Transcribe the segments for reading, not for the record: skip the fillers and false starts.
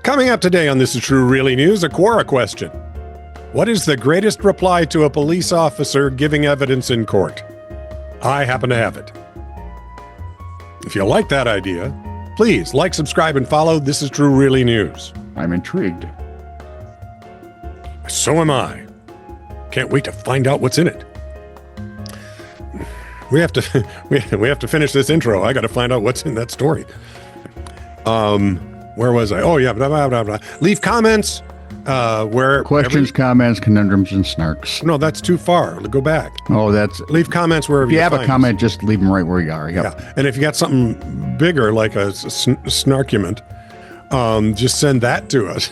Coming up today on This Is True Really News, a Quora question. What is the greatest reply to a police officer giving evidence in court? I happen to have it. If you like that idea, please like, subscribe, and follow This Is True Really News. I'm intrigued. So am I. Can't wait to find out what's in it. We have to we have to finish this intro. I got to find out what's in that story. Where was I? Oh yeah, blah, blah, blah, blah. Leave comments. Where Questions, comments, conundrums, and snarks. No, that's too far. Go back. Oh, that's leave comments wherever if you have find a comment. us. Just leave them right where you are. Yep. Yeah, and if you got something bigger like a snarkument, just send that to us.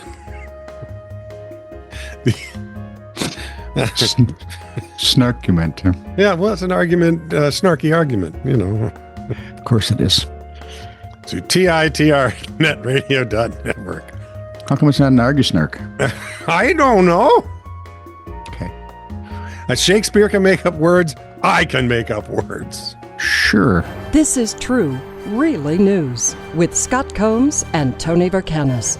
Snarkument. Huh? Yeah, well, it's an argument, snarky argument, you know. Of course it is. To TITRnetradio.network. How come it's not an argue snark? I don't know. Okay. Shakespeare can make up words. I can make up words. Sure. This is True, Really News with Scott Combs and Tony Vercanis.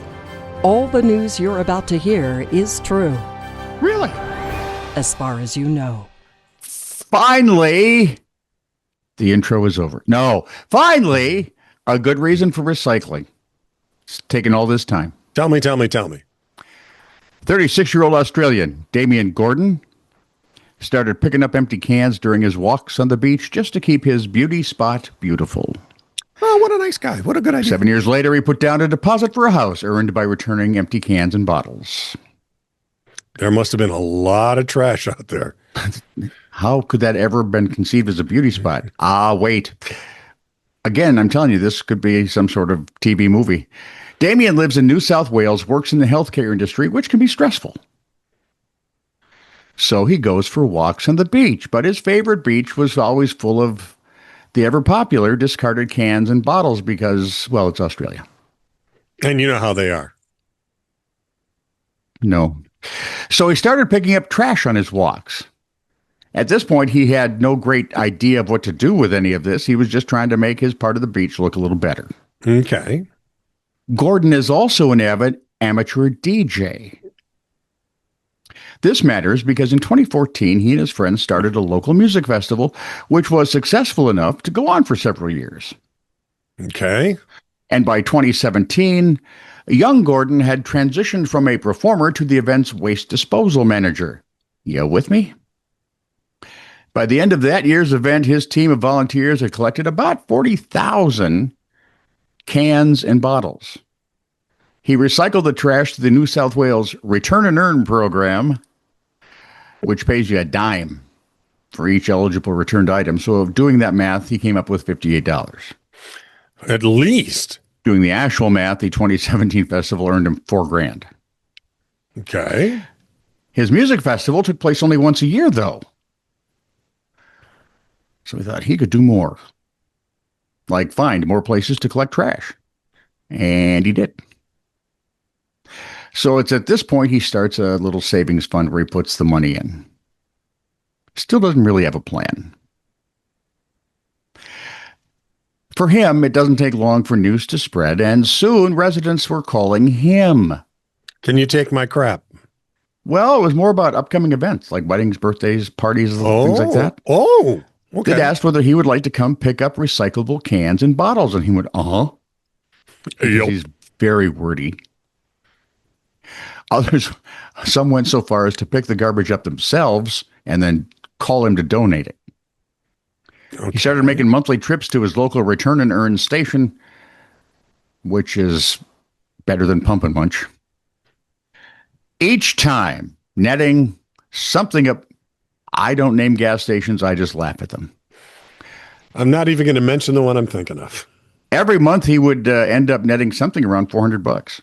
All the news you're about to hear is true, Really? as far as you know. Finally, the intro is over. No, finally, a good reason for recycling. It's taken all this time. Tell me. 36-year-old Australian Damien Gordon started picking up empty cans during his walks on the beach just to keep his beauty spot beautiful. Oh, what a nice guy. What a good idea. 7 years later, he put down a deposit for a house earned by returning empty cans and bottles. There must have been a lot of trash out there. How could that ever have been conceived as a beauty spot? Wait. Again, I'm telling you, this could be some sort of TV movie. Damien lives in New South Wales, works in the healthcare industry, which can be stressful. So he goes for walks on the beach, but his favorite beach was always full of the ever-popular discarded cans and bottles because, well, it's Australia. And you know how they are. No. So he started picking up trash on his walks. At this point, he had no great idea of what to do with any of this. He was just trying to make his part of the beach look a little better. Okay. Gordon is also an avid amateur DJ. This matters because in 2014, he and his friends started a local music festival, which was successful enough to go on for several years. Okay. And by 2017, young Gordon had transitioned from a performer to the event's waste disposal manager. You with me? By the end of that year's event, his team of volunteers had collected about 40,000 cans and bottles. He recycled the trash to the New South Wales Return and Earn program, which pays you a dime for each eligible returned item. So doing that math, he came up with $58. At least. Doing the actual math, the 2017 festival earned him $4,000. Okay. His music festival took place only once a year, though. So he thought he could do more. Like find more places to collect trash. And he did. So it's at this point he starts a little savings fund where he puts the money in. Still doesn't really have a plan. For him, it doesn't take long for news to spread, and soon residents were calling him. Can you take my crap? Well, it was more about upcoming events like weddings, birthdays, parties, things like that. Oh, okay. They'd asked whether he would like to come pick up recyclable cans and bottles, and he went, Yep. He's very wordy. Some went so far as to pick the garbage up themselves and then call him to donate it. Okay. He started making monthly trips to his local Return and Earn station, which is better than Pump and Munch. Each time netting something up. I don't name gas stations. I just laugh at them. I'm not even going to mention the one I'm thinking of. Every month he would end up netting something around $400.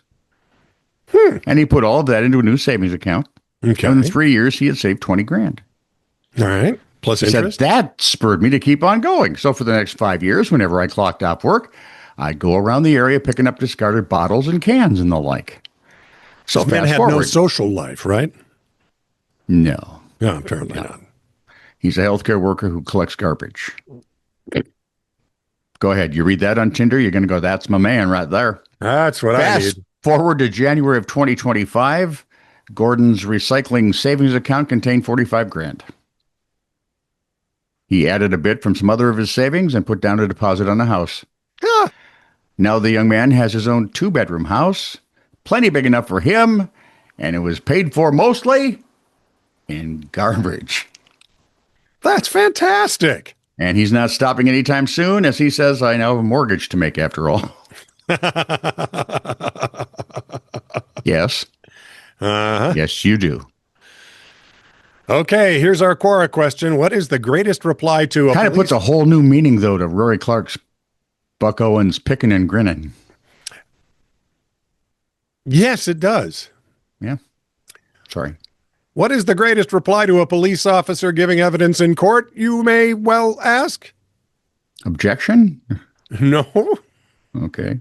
And he put all of that into a new savings account. Okay. And in 3 years, he had saved $20,000. All right. Plus interest. That spurred me to keep on going. So for the next 5 years, whenever I clocked off work, I'd go around the area picking up discarded bottles and cans and the like. So this man had no social life, right? No. No, apparently not. He's a healthcare worker who collects garbage. Go ahead. You read that on Tinder, you're going to go, that's my man right there. That's what I need. Forward to January of 2025, Gordon's recycling savings account contained 45 grand. He added a bit from some other of his savings and put down a deposit on a house. Ah, Now the young man has his own 2-bedroom house, plenty big enough for him, and it was paid for mostly in garbage. that's fantastic. And he's not stopping anytime soon, as he says, I now have a mortgage to make after all. Yes. Uh-huh. Yes, you do. Okay, here's our Quora question. What is the greatest reply to a Kind of puts a whole new meaning, though, to Rory Clark's Buck Owens picking and grinning. Yes, it does. Yeah. Sorry. What is the greatest reply to a police officer giving evidence in court, you may well ask? Objection? No. Okay.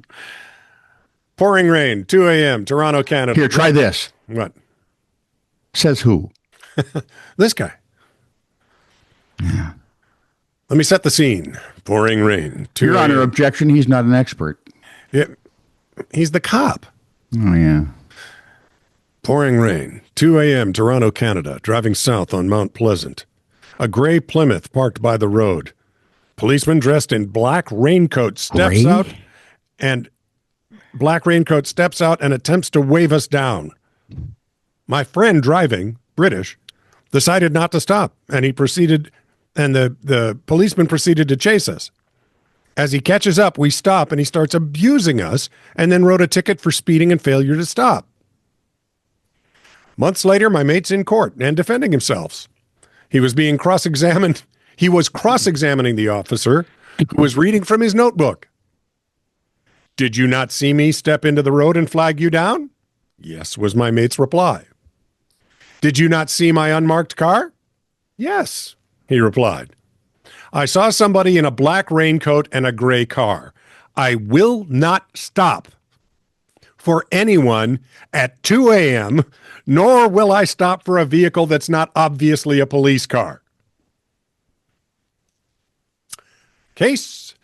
Pouring rain, 2 a.m., Toronto, Canada. Here, try this. What? Says who? This guy. Yeah. Let me set the scene. Pouring rain, 2 Your Honor, a.m. objection. He's not an expert. He's the cop. Oh, yeah. Pouring rain, 2 a.m., Toronto, Canada, driving south on Mount Pleasant. A gray Plymouth parked by the road. Policeman dressed in black raincoat steps Gray? out and attempts to wave us down. My friend driving, British, decided not to stop, and the policeman proceeded to chase us. As he catches up, we stop, and he starts abusing us, and then wrote a ticket for speeding and failure to stop. Months later, my mate's in court and defending himself. He was being cross-examined. He was cross-examining the officer who was reading from his notebook. Did you not see me step into the road and flag you down? Yes, was my mate's reply. Did you not see my unmarked car? Yes, he replied. I saw somebody in a black raincoat and a gray car. I will not stop for anyone at 2 a.m., nor will I stop for a vehicle that's not obviously a police car. Case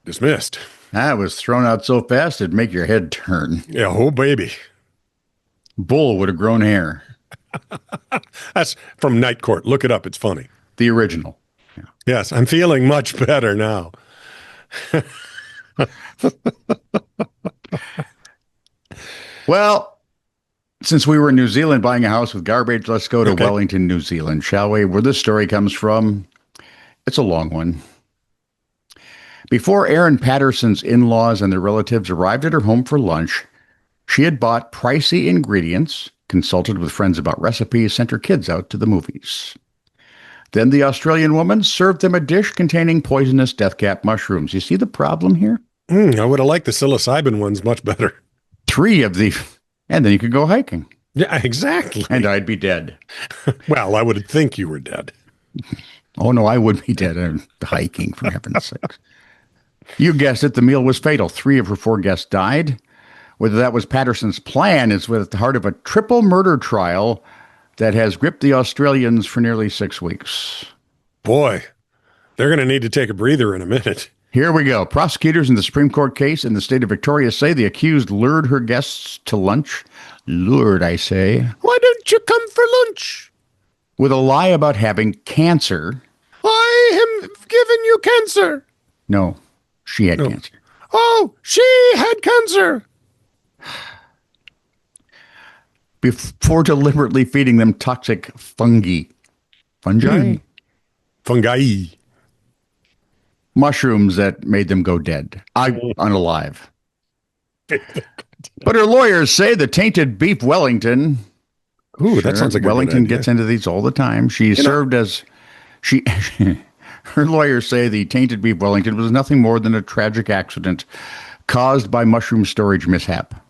dismissed. That was thrown out so fast it'd make your head turn. Yeah, oh baby. Bull would have grown hair. That's from Night Court. Look it up. It's funny. The original. Yeah. Yes, I'm feeling much better now. Well, since we were in New Zealand buying a house with garbage, let's go to Wellington, New Zealand, shall we? Where this story comes from. It's a long one. Before Erin Patterson's in-laws and their relatives arrived at her home for lunch, she had bought pricey ingredients, consulted with friends about recipes, sent her kids out to the movies. Then the Australian woman served them a dish containing poisonous deathcap mushrooms. You see the problem here? I would have liked the psilocybin ones much better. 3 of the... And then you could go hiking. Yeah, exactly. And I'd be dead. Well, I would think you were dead. Oh, no, I would be dead. I'm hiking, for heaven's sakes. You guessed it, the meal was fatal. 3 of her 4 guests died. Whether that was Patterson's plan is at the heart of a triple murder trial that has gripped the Australians for nearly 6 weeks. Boy, they're going to need to take a breather in a minute. Here we go. Prosecutors in the Supreme Court case in the state of Victoria say the accused lured her guests to lunch. Lured, I say. Why don't you come for lunch? With a lie about having cancer. I am giving you cancer. No, she had cancer. Oh, she had cancer. Before deliberately feeding them toxic fungi. Fungi? Fungi. Mushrooms that made them go dead. Unalive. But her lawyers say the tainted beef Wellington. Ooh, that sounds like Wellington gets into these all the time. She served as her lawyers say the tainted beef Wellington was nothing more than a tragic accident caused by mushroom storage mishap.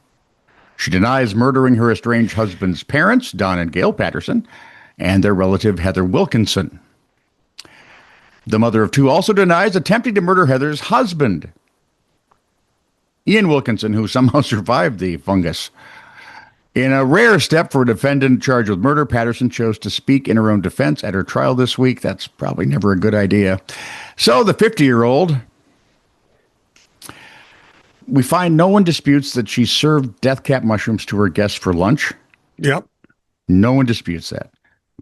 She denies murdering her estranged husband's parents, Don and Gail Patterson, and their relative Heather Wilkinson. The mother of 2 also denies attempting to murder Heather's husband, Ian Wilkinson, who somehow survived the fungus. In a rare step for a defendant charged with murder, Patterson chose to speak in her own defense at her trial this week. That's probably never a good idea. So the 50-year-old we find no one disputes that she served death cap mushrooms to her guests for lunch. Yep. No one disputes that.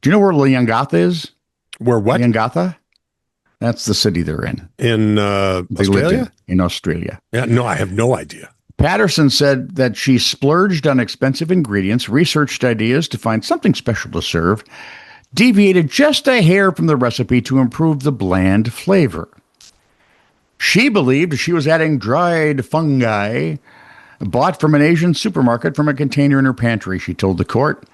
Do you know where Leongatha is? Where what? Leongatha? That's the city they're in. In They lived Australia? in Australia. Yeah, no, I have no idea. Patterson said that she splurged on expensive ingredients, researched ideas to find something special to serve, deviated just a hair from the recipe to improve the bland flavor. She believed she was adding dried fungi bought from an Asian supermarket from a container in her pantry, she told the court.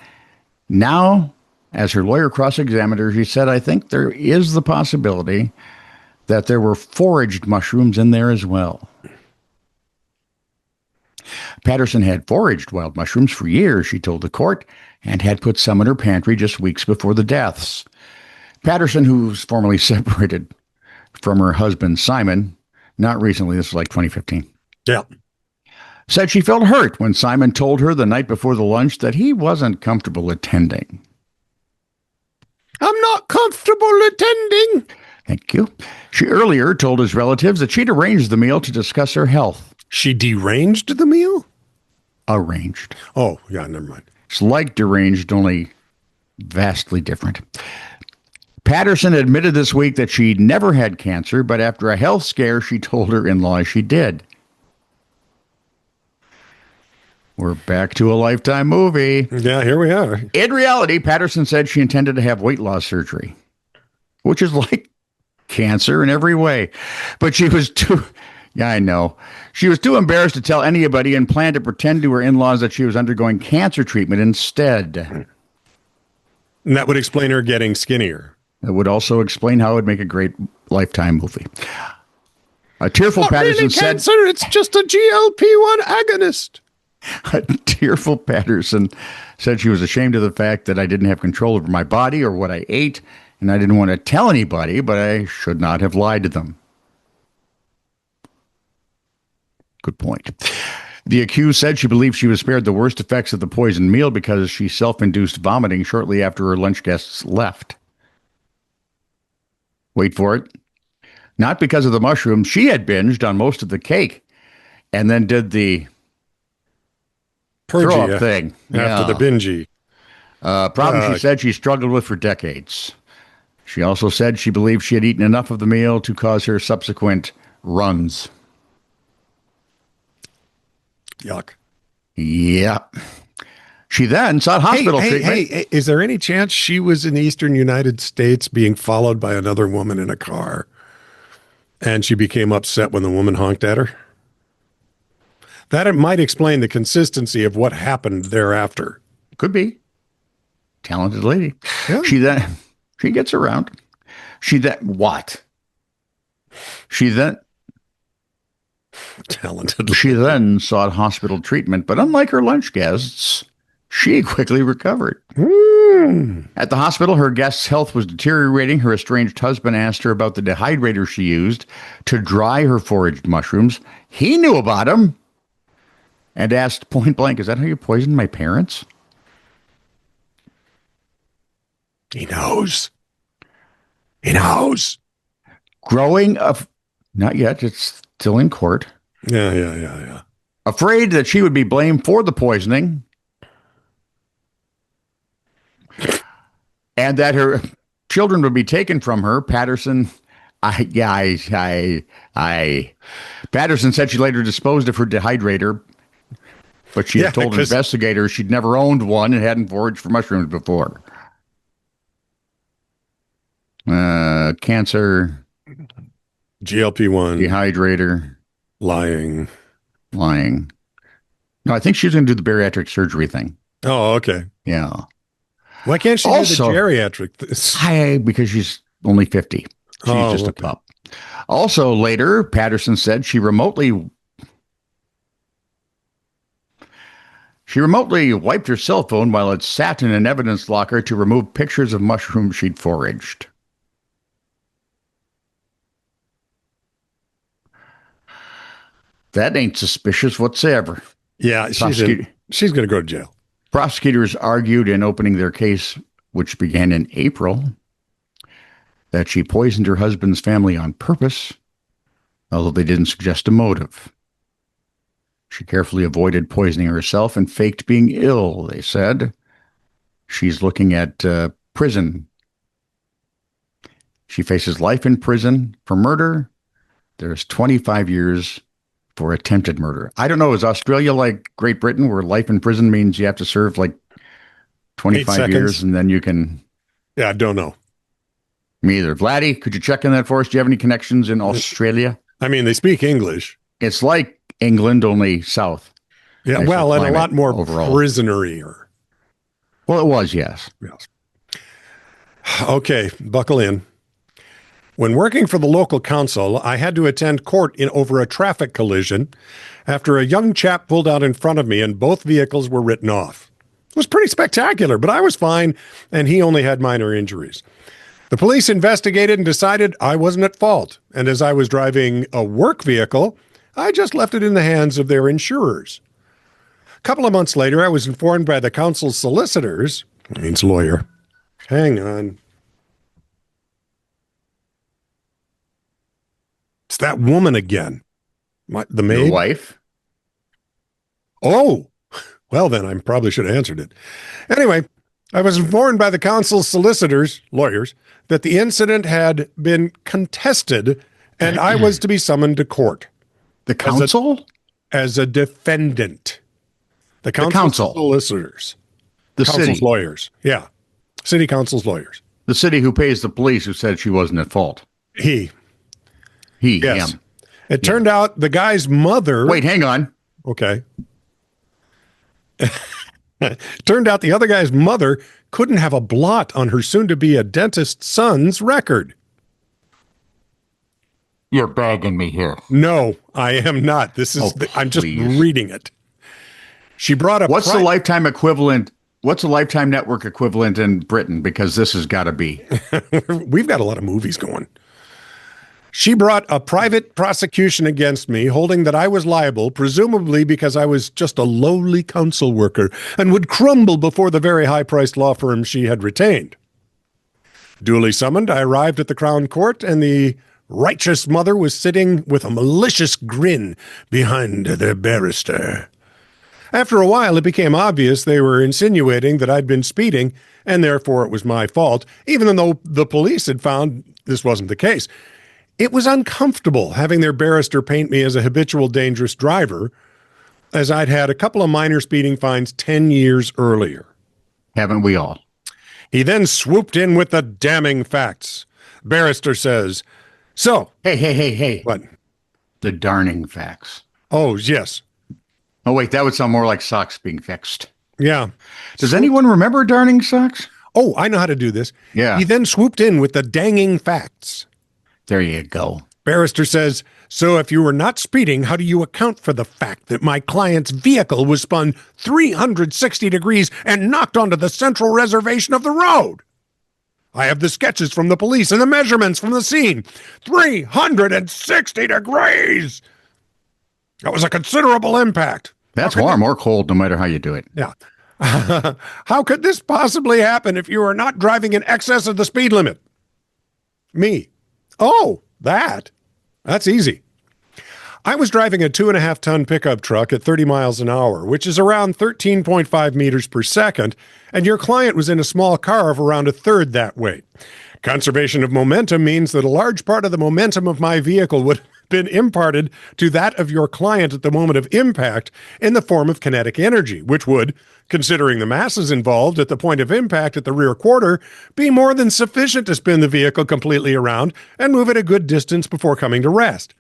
Now, as her lawyer cross-examined her, she said, I think there is the possibility that there were foraged mushrooms in there as well. Patterson had foraged wild mushrooms for years, she told the court, and had put some in her pantry just weeks before the deaths. Patterson, who's formerly separated from her husband, Simon, not recently, this was like 2015. Yeah. Said she felt hurt when Simon told her the night before the lunch that he wasn't comfortable attending. I'm not comfortable attending. Thank you. She earlier told his relatives that she'd arranged the meal to discuss her health. She deranged the meal? Arranged. Oh, yeah, never mind. It's like deranged, only vastly different. Patterson admitted this week that she'd never had cancer, but after a health scare, she told her in-laws she did. We're back to a Lifetime movie. Yeah, here we are. In reality, Patterson said she intended to have weight loss surgery, which is like cancer in every way. But she was too, yeah, I know. She was too embarrassed to tell anybody and planned to pretend to her in-laws that she was undergoing cancer treatment instead. And that would explain her getting skinnier. It would also explain how it would make a great Lifetime movie. A tearful Patterson said, cancer, it's just a GLP-1 agonist. A tearful Patterson said she was ashamed of the fact that I didn't have control over my body or what I ate, and I didn't want to tell anybody, but I should not have lied to them. Good point. The accused said she believed she was spared the worst effects of the poisoned meal because she self-induced vomiting shortly after her lunch guests left. Wait for it. Not because of the mushrooms. She had binged on most of the cake and then did the throw-up thing. After the bingy. Problem she said she struggled with for decades. She also said she believed she had eaten enough of the meal to cause her subsequent runs. Yuck. Yep. She then sought hospital treatment. Hey, is there any chance she was in the eastern United States being followed by another woman in a car and she became upset when the woman honked at her? That it might explain the consistency of what happened thereafter. Could be. Talented lady. Yeah. She gets around. Talented. She then sought hospital treatment, but unlike her lunch guests, she quickly recovered. At the hospital, her guest's health was deteriorating. Her estranged husband asked her about the dehydrator she used to dry her foraged mushrooms. He knew about them and asked point blank, "Is that how you poisoned my parents?" He knows. He knows. Growing up, not yet, it's still in court. Yeah. Afraid that she would be blamed for the poisoning and that her children would be taken from her, Patterson said she later disposed of her dehydrator, but she had told investigators she'd never owned one and hadn't foraged for mushrooms before. Cancer, GLP-1, dehydrator, lying. No, I think she's going to do the bariatric surgery thing. Oh, okay. Yeah. Why can't she Also, do the geriatric? Because she's only 50. She's just a pup. Also, later, Patterson said she remotely wiped her cell phone while it sat in an evidence locker to remove pictures of mushrooms she'd foraged. That ain't suspicious whatsoever. Yeah, she's going to go to jail. Prosecutors argued in opening their case, which began in April, that she poisoned her husband's family on purpose, although they didn't suggest a motive. She carefully avoided poisoning herself and faked being ill, they said. She's looking at prison. She faces life in prison for murder. There's 25 years for attempted murder. I don't know. Is Australia like Great Britain, where life in prison means you have to serve like 25 years and then you can... Yeah, I don't know. Me either. Vladdy, could you check in that for us? Do you have any connections in Australia? I mean, they speak English. It's like England, only south. Yeah, well, and a lot more prisonery. Well, it was, yes. Yes. Okay, buckle in. When working for the local council, I had to attend court over a traffic collision after a young chap pulled out in front of me and both vehicles were written off. It was pretty spectacular, but I was fine and he only had minor injuries. The police investigated and decided I wasn't at fault, and as I was driving a work vehicle, I just left it in the hands of their insurers. A couple of months later, I was informed by the council's solicitors, means lawyer. Hang on. It's that woman again. The maid? Your wife? Oh, well then, I probably should have answered it. Anyway, I was informed by the council's solicitors, lawyers, that the incident had been contested and I was to be summoned to court. The council? As a defendant. The council solicitors. The council's city. Lawyers. Yeah. City council's lawyers. The city who pays the police who said she wasn't at fault. He, yes. Him. It turned out the guy's mother... Wait, hang on. Okay. Turned out the other guy's mother couldn't have a blot on her soon-to-be a dentist's son's record. You're bagging me here. No, I am not. This is... I'm just reading it. She brought up... What's the lifetime equivalent... What's the Lifetime Network equivalent in Britain? Because this has got to be. We've got a lot of movies going. She brought a private prosecution against me, holding that I was liable, presumably because I was just a lowly council worker and would crumble before the very high-priced law firm she had retained. Duly summoned, I arrived at the Crown Court, and the righteous mother was sitting with a malicious grin behind the barrister. After a while, it became obvious they were insinuating that I'd been speeding, and therefore it was my fault, even though the police had found this wasn't the case. It was uncomfortable having their barrister paint me as a habitual dangerous driver, as I'd had a couple of minor speeding fines 10 years earlier. Haven't we all? He then swooped in with the damning facts. Barrister says, so... Hey. What? The darning facts. Oh, yes. Oh, wait, that would sound more like socks being fixed. Yeah. Does anyone remember darning socks? Oh, I know how to do this. Yeah. He then swooped in with the danging facts. There you go. Barrister says, so if you were not speeding, how do you account for the fact that my client's vehicle was spun 360 degrees and knocked onto the central reservation of the road? I have the sketches from the police and the measurements from the scene. 360 degrees! That was a considerable impact. That's warm or cold, no matter how you do it. Yeah. How could this possibly happen if you are not driving in excess of the speed limit? Me. Oh, that's easy. I was driving a 2.5-ton pickup truck at 30 miles an hour, which is around 13.5 meters per second, and your client was in a small car of around a third that weight. Conservation of momentum means that a large part of the momentum of my vehicle would have been imparted to that of your client at the moment of impact in the form of kinetic energy, which would, considering the masses involved at the point of impact at the rear quarter, be more than sufficient to spin the vehicle completely around and move it a good distance before coming to rest.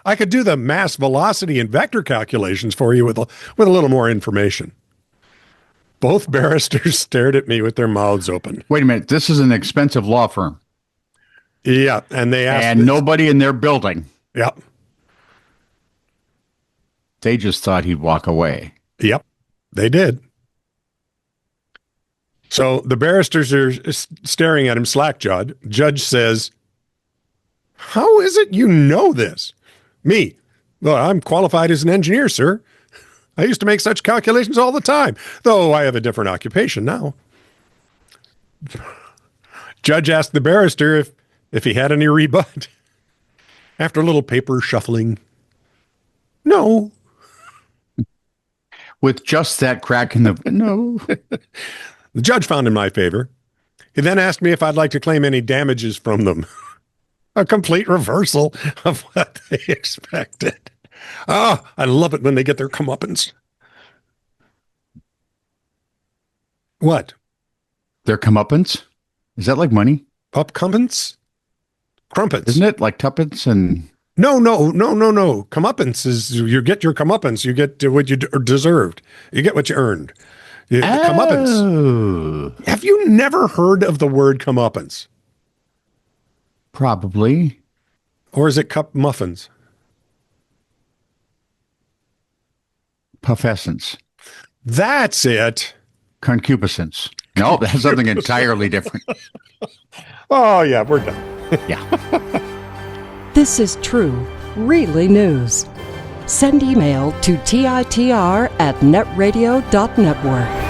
I could do the mass velocity and vector calculations for you with a little more information. Both barristers stared at me with their mouths open. Wait a minute. This is an expensive law firm. Yeah, and they asked... And nobody in their building. Yep. They just thought he'd walk away. Yep, they did. So the barristers are staring at him slack-jawed. Judge says, how is it you know this? Me. Well, I'm qualified as an engineer, sir. I used to make such calculations all the time, though I have a different occupation now. Judge asked the barrister if he had any rebut. After a little paper shuffling, no. With just that crack in the... No. The judge found in my favor. He then asked me if I'd like to claim any damages from them. A complete reversal of what they expected. Oh, I love it when they get their comeuppance. What? Their comeuppance? Is that like money? Upcomeuppance? Crumpets. Isn't it like tuppence and... No. Comeuppance is you get your comeuppance. You get what you deserved. You get what you earned. Comeuppance. Have you never heard of the word comeuppance? Probably. Or is it cup muffins? Puffescence. That's it. Concupiscence. No, that's something entirely different. Oh, yeah, we're done. Yeah. This is true, really news. Send email to TITR@netradio.network.